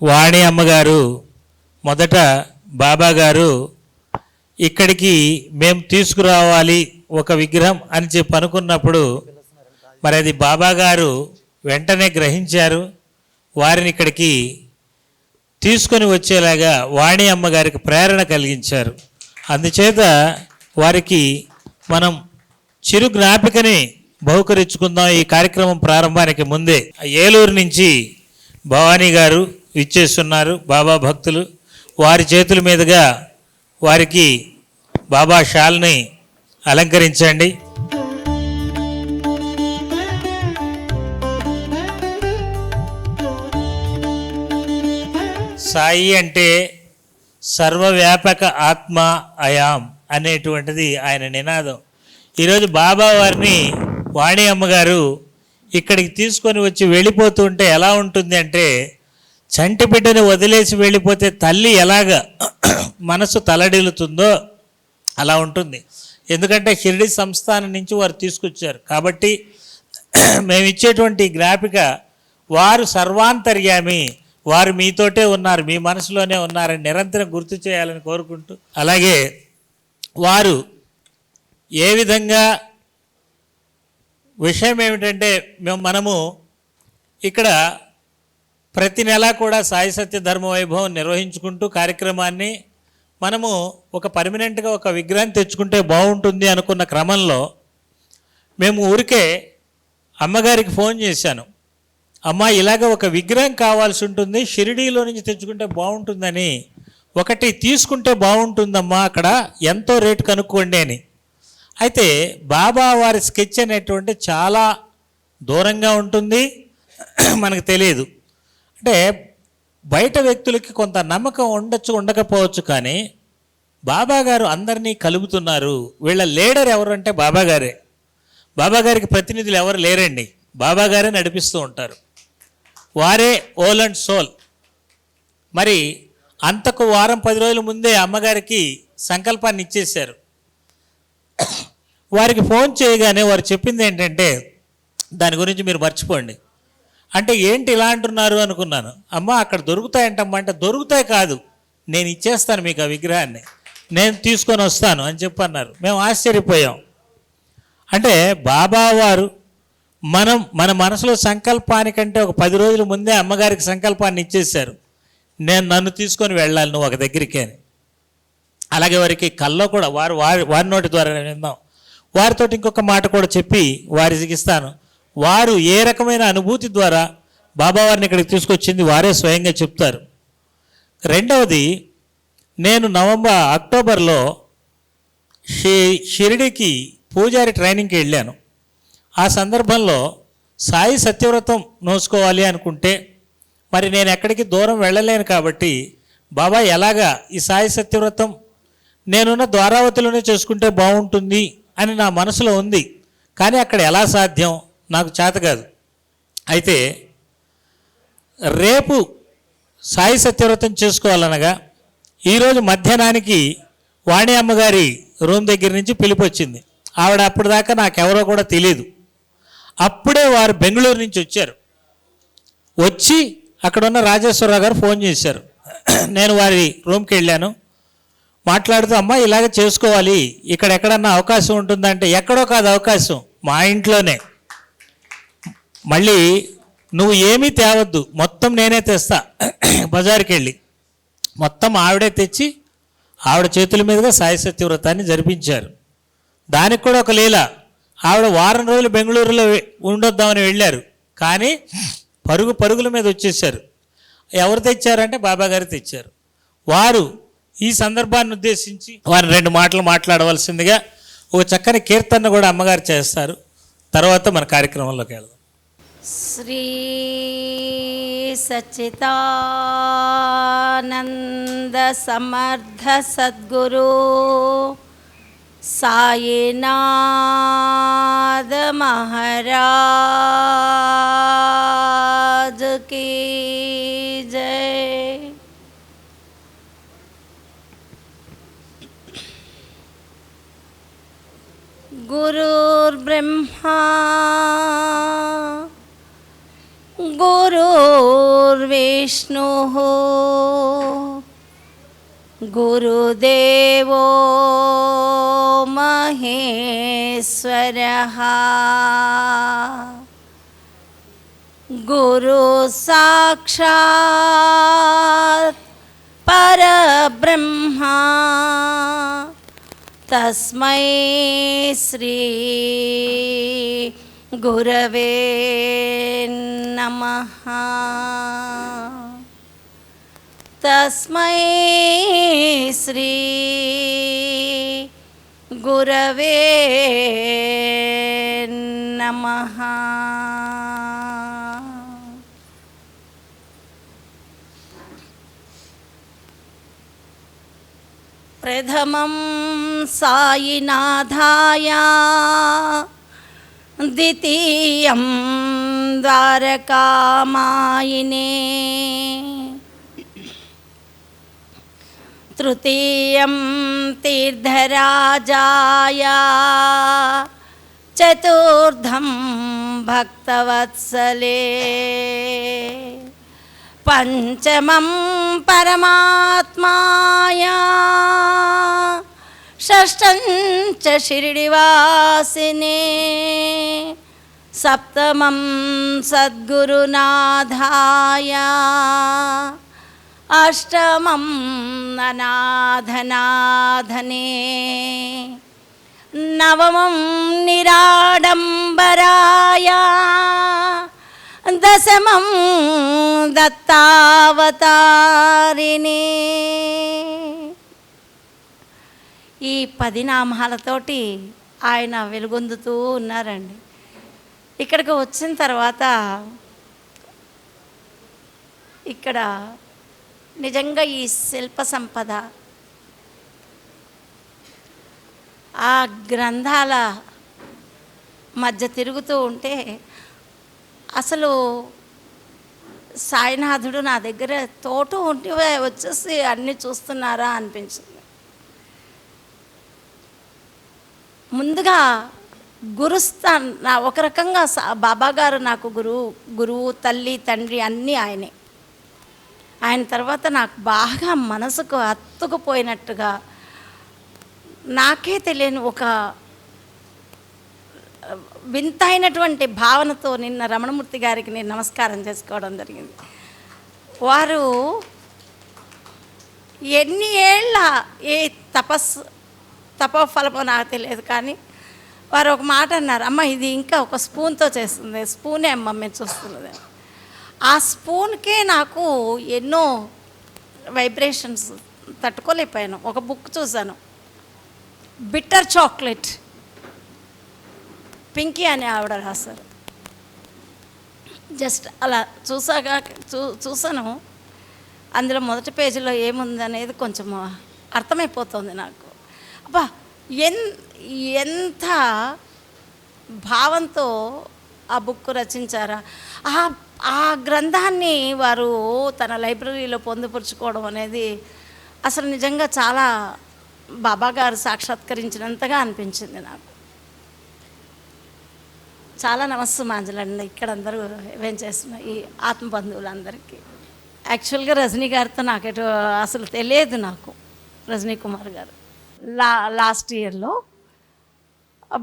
వాణి అమ్మగారు మొదట బాబా గారు ఇక్కడికి మేము తీసుకురావాలి ఒక విగ్రహం అని చెప్పి అనుకున్నప్పుడు మరి అది బాబా గారు వెంటనే గ్రహించారు. వారిని ఇక్కడికి తీసుకొని వచ్చేలాగా వాణి అమ్మగారికి ప్రేరణ కలిగించారు. అందుచేత వారికి మనం చిరు జ్ఞాపికని బహుకరించుకుందాం. ఈ కార్యక్రమం ప్రారంభానికి ముందే ఏలూరు నుంచి భవానీ గారు ఇచ్చేస్తున్నారు. బాబా భక్తులు వారి చేతుల మీదుగా వారికి బాబా షాల్ని అలంకరించండి. సాయి అంటే సర్వవ్యాపక ఆత్మ అయాం అనేటువంటిది ఆయన నినాదం. ఈరోజు బాబా వారిని వాణి అమ్మగారు ఇక్కడికి తీసుకొని వచ్చి వెళ్ళిపోతుంటే ఎలా ఉంటుంది అంటే, చంటి బిడ్డని వదిలేసి వెళ్ళిపోతే తల్లి ఎలాగ మనసు తలడిల్లుతుందో అలా ఉంటుంది. ఎందుకంటే షిరిడి సంస్థానం నుంచి వారు తీసుకొచ్చారు కాబట్టి మేము ఇచ్చేటువంటి జ్ఞాపిక వారు సర్వాంతర్యామి, వారు మీతోటే ఉన్నారు, మీ మనసులోనే ఉన్నారని నిరంతరం గుర్తు చేయాలని కోరుకుంటూ, అలాగే వారు ఏ విధంగా విషయం ఏమిటంటే మనము ఇక్కడ ప్రతి నెల కూడా సాయి సత్య ధర్మ వైభవం నిర్వహించుకుంటూ కార్యక్రమాన్ని మనము ఒక పర్మనెంట్గా ఒక విగ్రహం తెచ్చుకుంటే బాగుంటుంది అనుకున్న క్రమంలో మేము ఊరికే అమ్మగారికి ఫోన్ చేశాను. అమ్మ ఇలాగ ఒక విగ్రహం కావాల్సి ఉంటుంది, షిరిడీలో నుంచి తెచ్చుకుంటే బాగుంటుందని, ఒకటి తీసుకుంటే బాగుంటుందమ్మా, అక్కడ ఎంతో రేటు కనుక్కోండి అని. అయితే బాబా వారి స్కెచ్ అనేటువంటి చాలా దూరంగా ఉంటుంది, మనకు తెలియదు. అంటే బయట వ్యక్తులకి కొంత నమ్మకం ఉండొచ్చు ఉండకపోవచ్చు, కానీ బాబా గారు అందరినీ కలుపుతున్నారు. వీళ్ళ లీడర్ ఎవరు అంటే బాబా గారే. బాబా గారికి ప్రతినిధులు ఎవరు లేరండి, బాబా గారే నడిపిస్తూ ఉంటారు. వారే ఓల్ అండ్ సోల్. మరి అంతకు వారం 10 రోజుల ముందే అమ్మగారికి సంకల్పాన్ని ఇచ్చేశారు. వారికి ఫోన్ చేయగానే వారు చెప్పింది ఏంటంటే, దాని గురించి మీరు మర్చిపోండి అంటే. ఏంటి ఇలా అంటున్నారు అనుకున్నాను. అమ్మ అక్కడ దొరుకుతాయంటమ్మా అంటే, దొరుకుతాయి కాదు, నేను ఇచ్చేస్తాను మీకు ఆ విగ్రహాన్ని, నేను తీసుకొని వస్తాను అని చెప్పన్నారు. మేము ఆశ్చర్యపోయాం. అంటే బాబా వారు మన మనసులో సంకల్పానికంటే ఒక 10 రోజుల ముందే అమ్మగారికి సంకల్పాన్ని ఇచ్చేశారు. నన్ను తీసుకొని వెళ్ళాలి నువ్వు ఒక దగ్గరికి అని. అలాగే వారికి కల్లో కూడా వారి నోటి ద్వారా విందాం. వారితో ఇంకొక మాట కూడా చెప్పి వారికి ఇస్తాను. వారు ఏ రకమైన అనుభూతి ద్వారా బాబా వారిని ఇక్కడికి తీసుకొచ్చింది వారే స్వయంగా చెప్తారు. రెండవది, నేను అక్టోబర్లో షిరిడికి పూజారి ట్రైనింగ్కి వెళ్ళాను. ఆ సందర్భంలో సాయి సత్యవ్రతం నోసుకోవాలి అనుకుంటే మరి నేను ఎక్కడికి దూరం వెళ్ళలేను కాబట్టి, బాబా ఎలాగా ఈ సాయి సత్యవ్రతం నేనున్న ద్వారావతిలోనే చేసుకుంటే బాగుంటుంది అని నా మనసులో ఉంది. కానీ అక్కడ ఎలా సాధ్యం, నాకు చేత కాదు. అయితే రేపు సాయి సత్యవ్రతం చేసుకోవాలనగా ఈరోజు మధ్యాహ్నానికి వాణి అమ్మగారి రూమ్ దగ్గర నుంచి పిలుపు వచ్చింది. ఆవిడ అప్పుడు దాకా నాకెవరో కూడా తెలియదు. అప్పుడే వారు బెంగళూరు నుంచి వచ్చారు. వచ్చి అక్కడ ఉన్న రాజేశ్వరరావు గారు ఫోన్ చేశారు. నేను వారి రూమ్కి వెళ్ళాను. మాట్లాడుతూ, అమ్మ ఇలాగ చేసుకోవాలి, ఇక్కడ ఎక్కడన్నా అవకాశం ఉంటుందంటే, ఎక్కడో కాదు అవకాశం, మా ఇంట్లోనే. మళ్ళీ నువ్వు ఏమీ తేవద్దు, మొత్తం నేనే తెస్తా. బజార్కి వెళ్ళి మొత్తం ఆవిడే తెచ్చి ఆవిడ చేతుల మీదుగా సాయి సత్యవ్రతాన్ని జరిపించారు. దానికి కూడా ఒక లీల. ఆవిడ వారం రోజులు బెంగళూరులో ఉండొద్దామని వెళ్ళారు, కానీ పరుగుల మీద వచ్చేసారు. ఎవరు తెచ్చారంటే బాబా గారు తెచ్చారు. వారు ఈ సందర్భాన్ని ఉద్దేశించి వారిని 2 మాటలు మాట్లాడవలసిందిగా ఒక చక్కని కీర్తన కూడా అమ్మగారు చేస్తారు. తర్వాత మన కార్యక్రమంలోకి వెళ్దాం. శ్రీ సచ్చిదానంద సమర్థ సద్గురు సాయినాథ మహారాజ్ కీ జై. గురుర్బ్రహ్మా गुरुर्विष्णुः गुरुदेवो महेश्वरः गुरु साक्षात् परब्रह्मा तस्मै श्री गुरवे नमः तस्मै श्री गुरवे नमः प्रथमं सायिनाथाय द्वितीयं द्वारकामायिने तृतीयं तीर्थराजाय चतुर्थं भक्तवत्सले पंचमं परमात्माय षष्ठं च शिरडिवासिने सप्तमं सद्गुरुनाथाय अष्टमं अनाथनाथने नवमं निराडम्बराय दशमं दत्तावतारिणे ఈ 10 నామాలతోటి ఆయన వెలుగొందుతూ ఉన్నారండి. ఇక్కడికి వచ్చిన తర్వాత ఇక్కడ నిజంగా ఈ శిల్ప సంపద ఆ గ్రంథాల మధ్య తిరుగుతూ ఉంటే అసలు సాయినాథుడు నా దగ్గర తోటు ఉండి వచ్చేసి అన్నీ చూస్తున్నారా అనిపించింది. ముందుగా గురుస్థాన్ నా ఒక రకంగా బాబా గారు నాకు గురువు తల్లి తండ్రి అన్నీ ఆయనే. ఆయన తర్వాత నాకు బాగా మనసుకు హత్తుకుపోయినట్టుగా నాకే తెలియని ఒక వింతైనటువంటి భావనతో నిన్న రమణమూర్తి గారికి నేను నమస్కారం చేసుకోవడం జరిగింది. వారు ఎన్ని ఏళ్ళ ఏ తపోఫలమో నాకు తెలియదు, కానీ వారు ఒక మాట అన్నారు, అమ్మ ఇది ఇంకా ఒక స్పూన్తో చేస్తుంది, స్పూనే అమ్మ మేము చూస్తున్నది. ఆ స్పూన్కే నాకు ఎన్నో వైబ్రేషన్స్ తట్టుకోలేకపోయాను. ఒక బుక్ చూశాను, బిట్టర్ చాక్లెట్, పింకీ అని ఆవిడ రాశారు. జస్ట్ అలా చూసాను. అందులో మొదటి పేజీలో ఏముంది అనేది కొంచెం అర్థమైపోతుంది నాకు. అబ్బా ఎంత భావంతో ఆ బుక్ రచించారా. ఆ గ్రంథాన్ని వారు తన లైబ్రరీలో పొందుపరుచుకోవడం అనేది అసలు నిజంగా చాలా బాబా గారు సాక్షాత్కరించినంతగా అనిపించింది నాకు. చాలా నమస్సుమాంజలండి ఇక్కడ అందరూ ఏం చేస్తున్నా ఈ ఆత్మబంధువులందరికీ. యాక్చువల్గా రజనీ గారితో నాకు అసలు తెలియదు. నాకు రజనీ కుమార్ గారు లాస్ట్ ఇయర్లో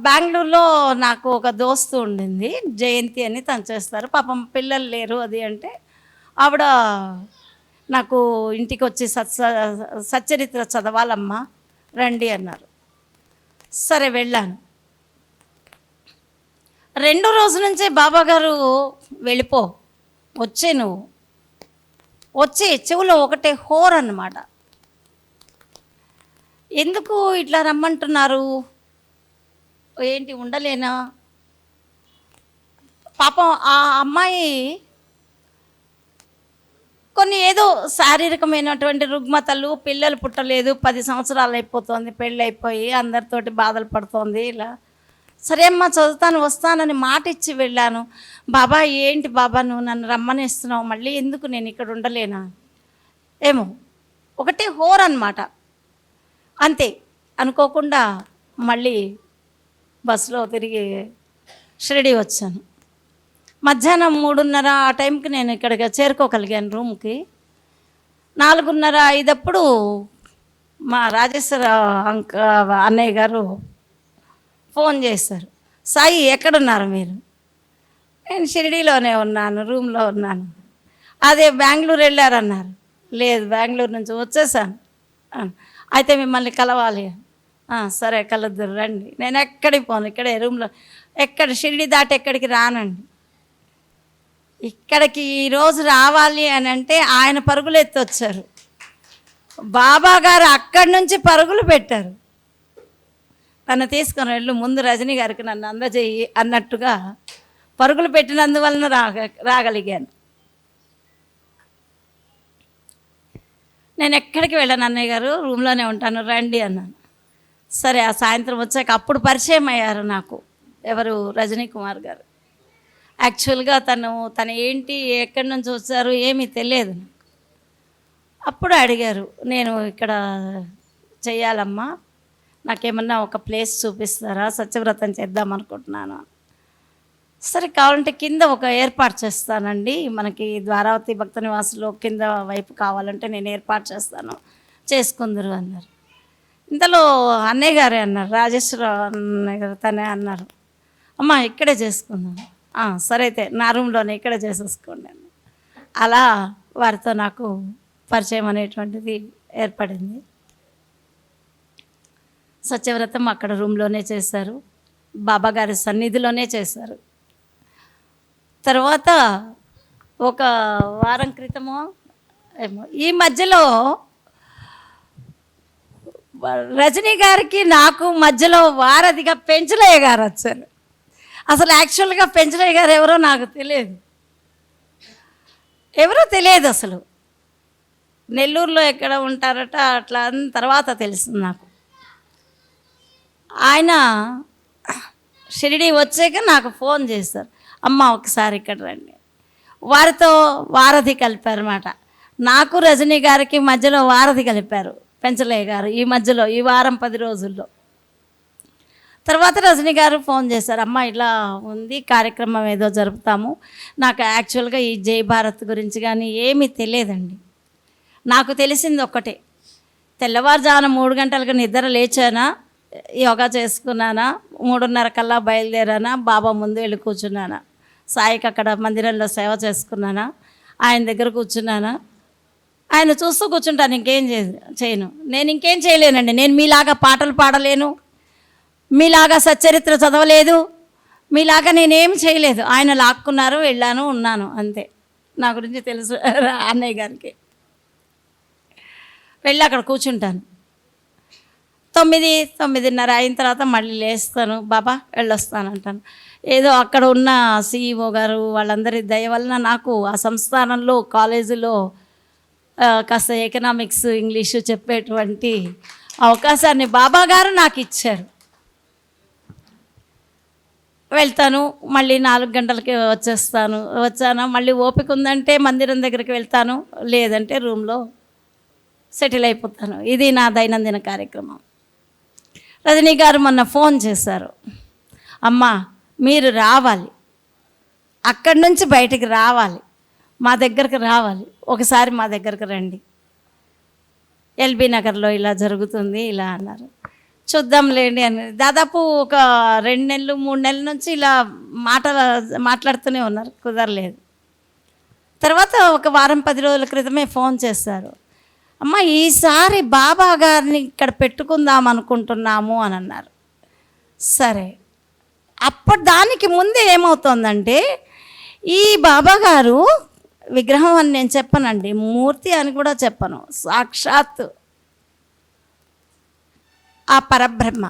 బెంగళూరులో నాకు ఒక దోస్తు ఉండింది, జయంతి అని, తను చేస్తారు. పాపం పిల్లలు లేరు అది అంటే ఆవిడ నాకు ఇంటికి వచ్చి సచ్చరిత్ర చదవాలమ్మా రండి అన్నారు. సరే వెళ్ళాను. 2 రోజుల నుంచే బాబా గారు వెళ్ళిపో నువ్వు వచ్చి చెవులో ఒకటే హోర్ అన్నమాట. ఎందుకు ఇట్లా రమ్మంటున్నారు, ఏంటి ఉండలేనా? పాపం ఆ అమ్మాయి కొన్ని ఏదో శారీరకమైనటువంటి రుగ్మతలు, పిల్లలు పుట్టలేదు, 10 సంవత్సరాలు అయిపోతుంది పెళ్ళి అయిపోయి, అందరితోటి బాధలు పడుతోంది. ఇలా సరే అమ్మా చదువుతాను వస్తానని మాట ఇచ్చి వెళ్ళాను. బాబా ఏంటి బాబా నువ్వు నన్ను రమ్మనేస్తున్నావు, మళ్ళీ ఎందుకు, నేను ఇక్కడ ఉండలేనా ఏమో, ఒకటే హోర్ అన్నమాట. అంతే అనుకోకుండా మళ్ళీ బస్సులో తిరిగి షిరిడి వచ్చాను. మధ్యాహ్నం 3:30 ఆ టైంకి నేను ఇక్కడికి చేరుకోగలిగాను రూమ్కి. 4:30, 5 అప్పుడు మా రాజేశ్వర అన్నయ్య గారు ఫోన్ చేశారు. సాయి ఎక్కడున్నారు మీరు? నేను షిరిడీలోనే ఉన్నాను, రూమ్లో ఉన్నాను. అదే బెంగళూరు వెళ్ళారన్నారు. లేదు, బెంగళూరు నుంచి వచ్చేసాను. అయితే మిమ్మల్ని కలవాలి. సరే కలుద్దురు రండి. నేను ఎక్కడికి పోను, ఇక్కడే రూమ్లో. ఎక్కడ షిరిడి దాటి ఎక్కడికి రానండి. ఇక్కడికి ఈరోజు రావాలి అని అంటే ఆయన పరుగులు ఎత్తి వచ్చారు. బాబా గారు అక్కడి నుంచి పరుగులు పెట్టారు. నన్ను తీసుకొని వెళ్ళు, ముందు రజనీ గారికి నన్ను అందజేయి అన్నట్టుగా పరుగులు పెట్టినందువలన రాగలిగాను. నేను ఎక్కడికి వెళ్ళాను, అన్నయ్య గారు రూమ్లోనే ఉంటాను రండి అన్నాను. సరే, ఆ సాయంత్రం వచ్చాక అప్పుడు పరిచయం అయ్యారు నాకు. ఎవరు? రజనీ కుమార్ గారు. యాక్చువల్గా తను ఏంటి, ఎక్కడి నుంచి వచ్చారు ఏమీ తెలియదు నాకు. అప్పుడు అడిగారు, నేను ఇక్కడ చెయ్యాలమ్మా, నాకేమన్నా ఒక ప్లేస్ చూపిస్తారా, సత్యవ్రతం చేద్దాం అనుకుంటున్నాను. సరే, కావాలంటే కింద ఒక ఏర్పాటు చేస్తానండి, మనకి ద్వారావతి భక్త నివాసులో కింద వైపు కావాలంటే నేను ఏర్పాటు చేస్తాను, చేసుకుందరు అన్నారు. ఇంతలో అన్నయ్య గారే అన్నారు, రాజేశ్వర అన్నయ్య గారు తనే అన్నారు, అమ్మ ఇక్కడే చేసుకుందాం. సరే అయితే నా రూమ్లోనే ఇక్కడే చేసేసుకోండి అన్న. అలా వారితో నాకు పరిచయం అనేటువంటిది ఏర్పడింది. సత్యవ్రతం అక్కడ రూమ్లోనే చేశారు, బాబాగారి సన్నిధిలోనే చేశారు. తర్వాత ఒక వారం క్రితమో ఏమో ఈ మధ్యలో రజనీ గారికి నాకు మధ్యలో వారధిగా పెంచలయ్య గారు వచ్చారు. అసలు యాక్చువల్గా పెంచలయ్య గారు ఎవరో నాకు తెలియదు, అసలు నెల్లూరులో ఎక్కడ ఉంటారట, అట్లా తర్వాత తెలిసింది నాకు. ఆయన షిరిడి వచ్చాక నాకు ఫోన్ చేశారు, అమ్మ ఒకసారి ఇక్కడ రండి. వారితో వారధి కలిపారన్నమాట. నాకు రజనీ గారికి మధ్యలో వారధి కలిపారు పెంచలయ్య గారు ఈ మధ్యలో, ఈ వారం 10 రోజుల్లో. తర్వాత రజనీ గారు ఫోన్ చేశారు, అమ్మ ఇలా ఉంది కార్యక్రమం ఏదో జరుపుతాము. నాకు యాక్చువల్గా ఈ జై భారత్ గురించి కానీ ఏమీ తెలియదండి. నాకు తెలిసింది ఒక్కటే, తెల్లవారుజామున 3 గంటలకు నిద్ర లేచానా, యోగా చేసుకున్నానా, 3:30 కల్లా బయలుదేరానా, బాబా ముందు వెళ్ళి కూర్చున్నానా, సాయికి అక్కడ మందిరంలో సేవ చేసుకున్నానా, ఆయన దగ్గర కూర్చున్నానా, ఆయన చూస్తూ కూర్చుంటాను, ఇంకేం చేయను. నేను ఇంకేం చేయలేనండి. నేను మీలాగా పాటలు పాడలేను, మీలాగా సచ్చరిత్ర చదవలేదు, మీలాగా నేనేం చేయలేదు. ఆయన లాక్కున్నారు, వెళ్ళాను, ఉన్నాను, అంతే. నా గురించి తెలుసు అన్నయ్య గారికి. వెళ్ళి అక్కడ కూర్చుంటాను. 9:30 అయిన తర్వాత మళ్ళీ లేస్తాను, బాబా వెళ్ళొస్తాను అంటాను. ఏదో అక్కడ ఉన్న సిఇఓ గారు వాళ్ళందరి దయ వలన నాకు ఆ సంస్థానంలో కాలేజీలో కాస్త ఎకనామిక్స్ ఇంగ్లీషు చెప్పేటువంటి అవకాశాన్ని బాబా గారు నాకు ఇచ్చారు. వెళ్తాను, మళ్ళీ 4 గంటలకి వచ్చాను. మళ్ళీ ఓపిక ఉందంటే మందిరం దగ్గరికి వెళ్తాను, లేదంటే రూమ్లో సెటిల్ అయిపోతాను. ఇది నా దైనందిన కార్యక్రమం. రజనీ గారు మొన్న ఫోన్ చేశారు, అమ్మ మీరు రావాలి, అక్కడి నుంచి బయటికి రావాలి, మా దగ్గరికి రావాలి, ఒకసారి మా దగ్గరికి రండి, ఎల్బీ నగర్లో ఇలా జరుగుతుంది ఇలా అన్నారు. చూద్దాంలేండి అని దాదాపు ఒక 2 నెలలు 3 నెలల నుంచి ఇలా మాట్లాడుతూనే ఉన్నారు, కుదరలేదు. తర్వాత ఒక వారం 10 రోజుల క్రితమే ఫోన్ చేశారు, అమ్మ ఈసారి బాబా గారిని ఇక్కడ పెట్టుకుందాం అనుకుంటున్నాము అని అన్నారు. సరే, అప్పుడు దానికి ముందే ఏమవుతోందంటే, ఈ బాబా గారు విగ్రహం అని నేను చెప్పనండి, మూర్తి అని కూడా చెప్పను, సాక్షాత్ ఆ పరబ్రహ్మ.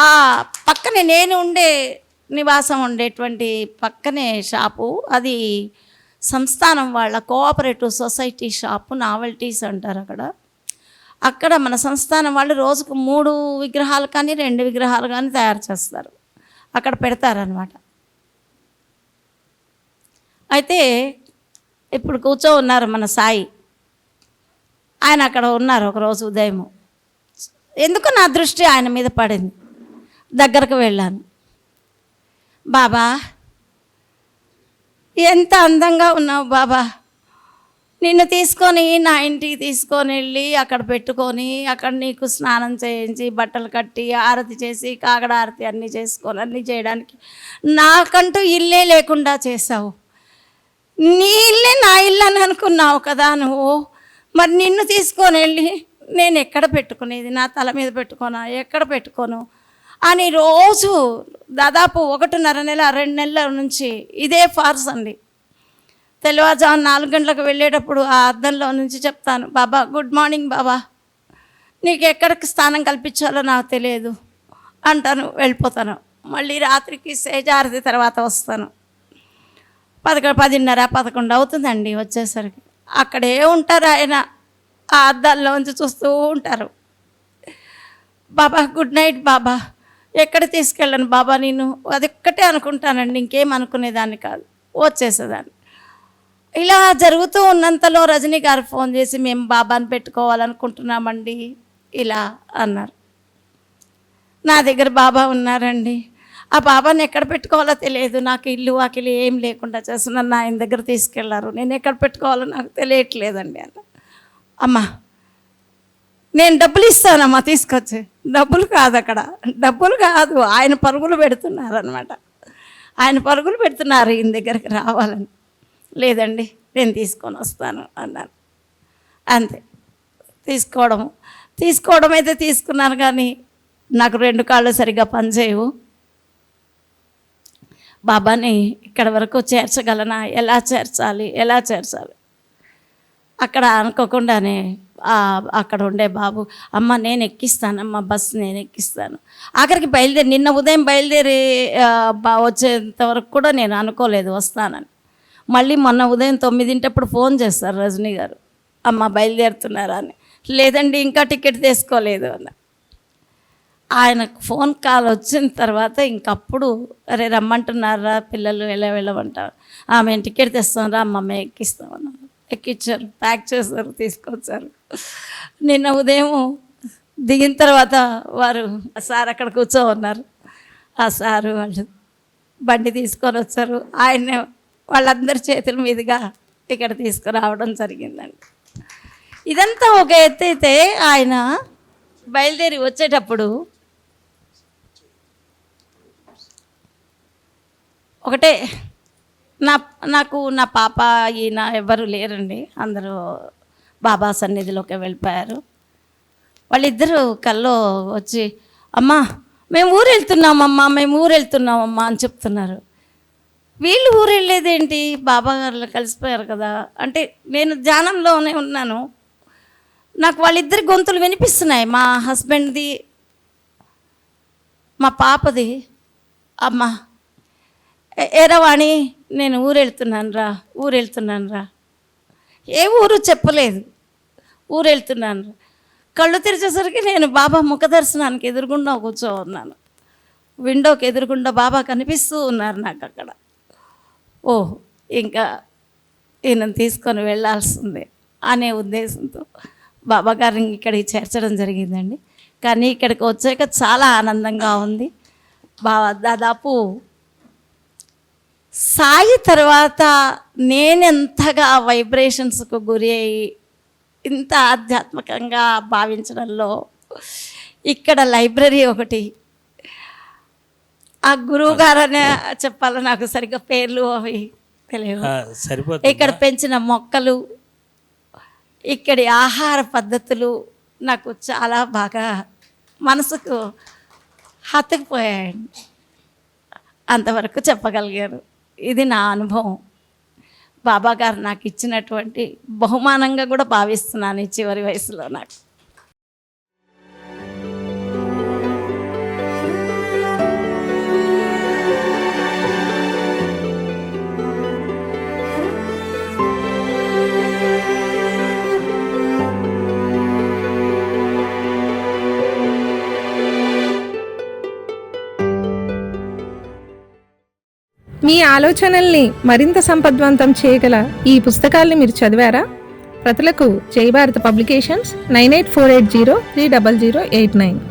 ఆ పక్కనే నేను నివాసం ఉండేటువంటి పక్కనే షాపు, అది సంస్థానం వాళ్ళ కోఆపరేటివ్ సొసైటీ షాపు, నావెల్టీస్ అంటారు అక్కడ మన సంస్థానం వాళ్ళు రోజుకు 3 విగ్రహాలు కానీ 2 విగ్రహాలు కానీ తయారు చేస్తారు, అక్కడ పెడతారనమాట. అయితే ఇప్పుడు ఉన్నారు మన సాయి, ఆయన అక్కడ ఉన్నారు. ఒకరోజు ఉదయం ఎందుకు నా దృష్టి ఆయన మీద పడింది, దగ్గరకు వెళ్ళాను. బాబా ఎంత అందంగా ఉన్నావు బాబా, నిన్ను తీసుకొని నా ఇంటికి తీసుకొని వెళ్ళి అక్కడ పెట్టుకొని అక్కడ నీకు స్నానం చేయించి బట్టలు కట్టి ఆరతి చేసి కాగడ ఆరతి అన్నీ చేసుకొని అన్నీ చేయడానికి నాకంటూ ఇల్లే లేకుండా చేసావు. నీ ఇల్లే నా ఇల్లు అని అనుకున్నావు కదా నువ్వు. మరి నిన్ను తీసుకొని వెళ్ళి నేను ఎక్కడ పెట్టుకునేది, నా తల మీద పెట్టుకోనా, ఎక్కడ పెట్టుకోను అని రోజు దాదాపు 1.5 నెల 2 నెలల నుంచి ఇదే ఫార్స్ అండి. తెల్లవారుజాము 4 గంటలకు వెళ్ళేటప్పుడు ఆ అద్దంలో నుంచి చెప్తాను, బాబా గుడ్ మార్నింగ్ బాబా, నీకు ఎక్కడికి స్థానం కల్పించాలో నాకు తెలియదు అంటాను, వెళ్ళిపోతాను. మళ్ళీ రాత్రికి సేజారతి తర్వాత వస్తాను. 10:30 11 అవుతుందండి వచ్చేసరికి. అక్కడే ఉంటారు ఆయన, ఆ అద్దాల్లోంచి చూస్తూ ఉంటారు. బాబా గుడ్ నైట్ బాబా, ఎక్కడ తీసుకెళ్ళను బాబా నేను, అది ఒక్కటే అనుకుంటానండి, ఇంకేం అనుకునేదాన్ని కాదు, వచ్చేసేదాన్ని. ఇలా జరుగుతూ ఉన్నంతలో రజనీ గారు ఫోన్ చేసి మేము బాబాని పెట్టుకోవాలనుకుంటున్నామండి ఇలా అన్నారు. నా దగ్గర బాబా ఉన్నారండి, ఆ బాబాని ఎక్కడ పెట్టుకోవాలో తెలియదు, నాకు ఇల్లు వాకిలి ఏం లేకుండా చేస్తున్నాను, ఆయన దగ్గర తీసుకెళ్లారు, నేను ఎక్కడ పెట్టుకోవాలో నాకు తెలియట్లేదండి అన్న. అమ్మా నేను డబ్బులు ఇస్తానమ్మా తీసుకొచ్చి. డబ్బులు కాదు, అక్కడ డబ్బులు కాదు, ఆయన పరుగులు పెడుతున్నారు అనమాట. ఆయన పరుగులు పెడుతున్నారు ఈయన దగ్గరికి రావాలని. లేదండి నేను తీసుకొని వస్తాను అన్నాను. అంతే, తీసుకోవడం అయితే తీసుకున్నాను, కానీ నాకు 2 కాళ్ళు సరిగ్గా పనిచేయవు. బాబాని ఇక్కడ వరకు చేర్చగలనా, ఎలా చేర్చాలి అక్కడ అనుకోకుండానే అక్కడ ఉండే బాబు, అమ్మ నేను ఎక్కిస్తానమ్మా, బస్సు నేను ఎక్కిస్తాను. ఆఖరికి నిన్న ఉదయం బయలుదేరి వచ్చేంత వరకు కూడా నేను అనుకోలేదు వస్తానని. మళ్ళీ మొన్న ఉదయం 9 ఫోన్ చేస్తారు రజనీ గారు, అమ్మ బయలుదేరుతున్నారా అని. లేదండి ఇంకా టికెట్ తీసుకోలేదు అన్న. ఆయనకు ఫోన్ కాల్ వచ్చిన తర్వాత ఇంకప్పుడు అరే రమ్మంటున్నారా పిల్లలు, ఎలా వెళ్ళమంటారు, మేము టికెట్ తెస్తాం రా అమ్మ మేము ఎక్కిస్తామన్నారు. ఎక్కించారు, ప్యాక్ చేశారు, తీసుకొచ్చారు. నిన్న ఉదయం దిగిన తర్వాత వారు సార్ అక్కడ కూర్చోన్నారు. ఆ సారు వాళ్ళు బండి తీసుకొని వచ్చారు, ఆయన వాళ్ళందరి చేతుల మీదుగా ఇక్కడ తీసుకురావడం జరిగిందండి. ఇదంతా ఒక ఎత్తు అయితే ఆయన బయలుదేరి వచ్చేటప్పుడు ఒకటే, నాకు నా పాప ఈయన ఎవరు లేరండి, అందరూ బాబా సన్నిధిలోకి వెళ్ళిపోయారు. వాళ్ళిద్దరూ కల్లో వచ్చి అమ్మా మేము ఊరు వెళ్తున్నామమ్మా అని చెప్తున్నారు. వీళ్ళు ఊరు వెళ్ళేదేంటి, బాబా గారు కలిసిపోయారు కదా అంటే నేను ధ్యానంలోనే ఉన్నాను. నాకు వాళ్ళిద్దరి గొంతులు వినిపిస్తున్నాయి, మా హస్బెండ్ది మా పాపది. అమ్మ ఏరవాణి నేను ఊరు వెళ్తున్నాను రా. ఏ ఊరు చెప్పలేదు, ఊరు వెళ్తున్నాను రా. కళ్ళు తెరిచేసరికి నేను బాబా ముఖ దర్శనానికి ఎదురుగుండా కూర్చో ఉన్నాను. విండోకి ఎదురుగుండా బాబా కనిపిస్తూ ఉన్నారు నాకు అక్కడ. ఓహ్ ఇంకా ఈయనను తీసుకొని వెళ్ళాల్సిందే అనే ఉద్దేశంతో బాబా గారిని ఇక్కడికి చేర్చడం జరిగిందండి. కానీ ఇక్కడికి వచ్చాక చాలా ఆనందంగా ఉంది. దాదాపు సాయి తర్వాత నేనెంతగా వైబ్రేషన్స్కు గురి అయ్యి ఇంత ఆధ్యాత్మికంగా భావించడంలో ఇక్కడ లైబ్రరీ ఒకటి, ఆ గురువు గారనే చెప్పాలి, నాకు సరిగ్గా పేర్లు అవి తెలియవు. ఇక్కడ పెంచిన మొక్కలు, ఇక్కడి ఆహార పద్ధతులు నాకు చాలా బాగా మనసుకు హత్తుకుపోయాయండి. అంతవరకు చెప్పగలిగారు. ఇది నా అనుభవం. బాబా గారు నాకు ఇచ్చినటువంటి బహుమానంగా కూడా భావిస్తున్నాను ఈ చివరి వయసులో నాకు. మీ ఆలోచనల్ని మరింత సంపద్వంతం చేయగల ఈ పుస్తకాల్ని మీరు చదివారా? ప్రతులకు జై భారత్ పబ్లికేషన్స్ 9848030089.